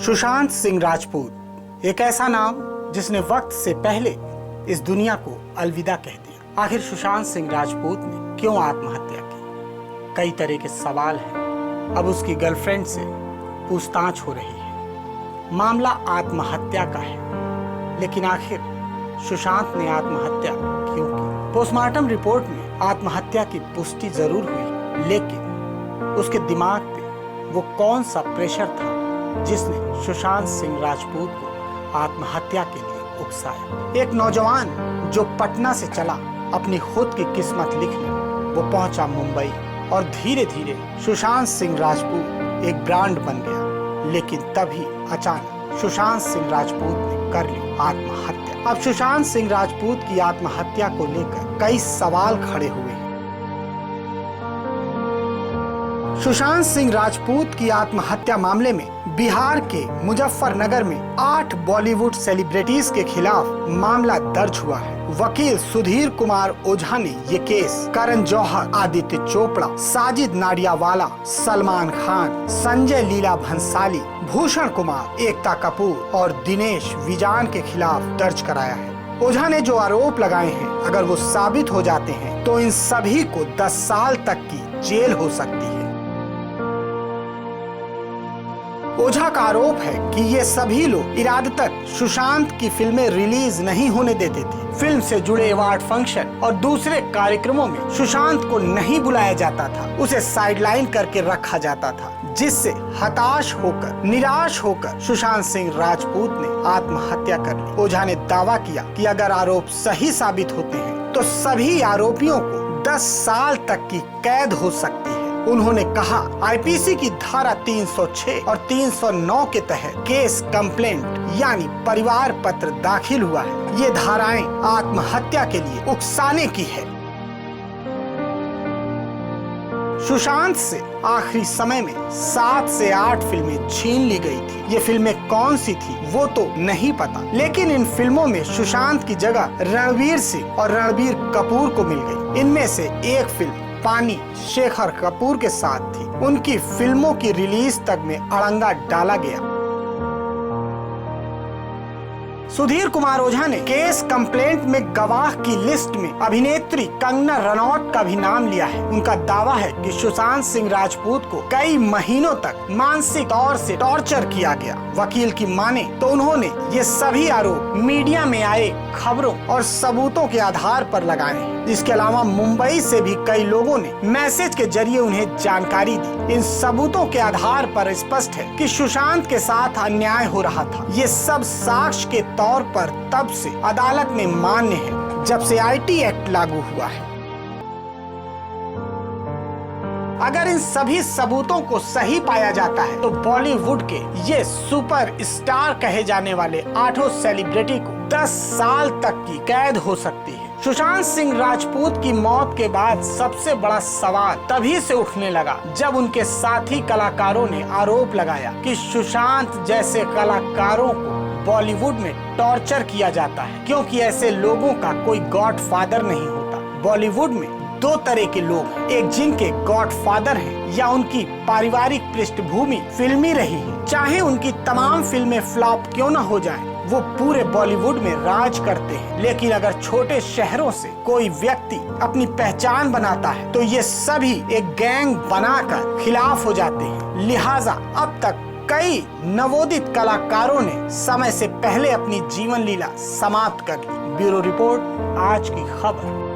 सुशांत सिंह राजपूत एक ऐसा नाम जिसने वक्त से पहले इस दुनिया को अलविदा कह दिया। आखिर सुशांत सिंह राजपूत ने क्यों आत्महत्या की? कई तरह के सवाल हैं। अब उसकी गर्लफ्रेंड से पूछताछ हो रही है। मामला आत्महत्या का है, लेकिन आखिर सुशांत ने आत्महत्या क्यों की? पोस्टमार्टम रिपोर्ट में आत्महत्या की पुष्टि जरूर हुई, लेकिन उसके दिमाग पे वो कौन सा प्रेशर था जिसने सुशांत सिंह राजपूत को आत्महत्या के लिए उकसाया? एक नौजवान जो पटना से चला अपनी खुद की किस्मत लिखने, वो पहुंचा मुंबई और धीरे धीरे सुशांत सिंह राजपूत एक ब्रांड बन गया। लेकिन तभी अचानक सुशांत सिंह राजपूत ने कर ली आत्महत्या। अब सुशांत सिंह राजपूत की आत्महत्या को लेकर कई सवाल खड़े हुए हैं। सुशांत सिंह राजपूत की आत्महत्या मामले में बिहार के मुजफ्फरनगर में 8 बॉलीवुड सेलिब्रिटीज के खिलाफ मामला दर्ज हुआ है। वकील सुधीर कुमार ओझा ने ये केस करण जौहर, आदित्य चोपड़ा, साजिद नाडियावाला, सलमान खान, संजय लीला भंसाली, भूषण कुमार, एकता कपूर और दिनेश विजान के खिलाफ दर्ज कराया है। ओझा ने जो आरोप लगाए हैं, अगर वो साबित हो जाते हैं तो इन सभी को 10 साल तक की जेल हो सकती है। ओझा का आरोप है कि ये सभी लोग इरादतन सुशांत की फिल्में रिलीज नहीं होने देते थे। फिल्म से जुड़े अवार्ड फंक्शन और दूसरे कार्यक्रमों में सुशांत को नहीं बुलाया जाता था, उसे साइडलाइन करके रखा जाता था, जिससे हताश होकर, निराश होकर सुशांत सिंह राजपूत ने आत्महत्या कर ली। ओझा ने दावा किया कि अगर आरोप सही साबित होते हैं तो सभी आरोपियों को 10 साल तक की कैद हो सकती है। उन्होंने कहा, आईपीसी की धारा 306 और 309 के तहत केस कंप्लेंट यानी परिवार पत्र दाखिल हुआ है। ये धाराएं आत्महत्या के लिए उकसाने की है। सुशांत से आखिरी समय में 7 से 8 फिल्में छीन ली गई थी। ये फिल्में कौन सी थी वो तो नहीं पता, लेकिन इन फिल्मों में सुशांत की जगह रणवीर सिंह और रणबीर कपूर को मिल गई। इनमें से एक फिल्म पानी शेखर कपूर के साथ थी। उनकी फिल्मों की रिलीज तक में अड़ंगा डाला गया। सुधीर कुमार ओझा ने केस कंप्लेंट में गवाह की लिस्ट में अभिनेत्री कंगना रनौत का भी नाम लिया है। उनका दावा है कि सुशांत सिंह राजपूत को कई महीनों तक मानसिक तौर से टॉर्चर किया गया। वकील की माने तो उन्होंने ये सभी आरोप मीडिया में आए खबरों और सबूतों के आधार पर लगाए हैं। इसके अलावा मुंबई से भी कई लोगों ने मैसेज के जरिए उन्हें जानकारी दी। इन सबूतों के आधार पर स्पष्ट है कि सुशांत के साथ अन्याय हो रहा था। ये सब साक्ष्य के तौर पर तब से अदालत में मान्य है जब से आईटी एक्ट लागू हुआ है। अगर इन सभी सबूतों को सही पाया जाता है तो बॉलीवुड के ये सुपर स्टार कहे जाने वाले 8 सेलिब्रिटी को 10 साल तक की कैद हो सकती है। सुशांत सिंह राजपूत की मौत के बाद सबसे बड़ा सवाल तभी से उठने लगा जब उनके साथी कलाकारों ने आरोप लगाया कि सुशांत जैसे कलाकारों को बॉलीवुड में टॉर्चर किया जाता है, क्योंकि ऐसे लोगों का कोई गॉडफादर नहीं होता। बॉलीवुड में 2 तरह के लोग हैं, एक जिनके गॉडफादर हैं या उनकी पारिवारिक पृष्ठभूमि फिल्मी रही है। चाहे उनकी तमाम फिल्में फ्लॉप क्यों न हो जाएं, वो पूरे बॉलीवुड में राज करते हैं। लेकिन अगर छोटे शहरों से कोई व्यक्ति अपनी पहचान बनाता है तो ये सभी एक गैंग बनाकर खिलाफ हो जाते हैं। लिहाजा अब तक कई नवोदित कलाकारों ने समय से पहले अपनी जीवन लीला समाप्त कर ली। ब्यूरो रिपोर्ट, आज की खबर।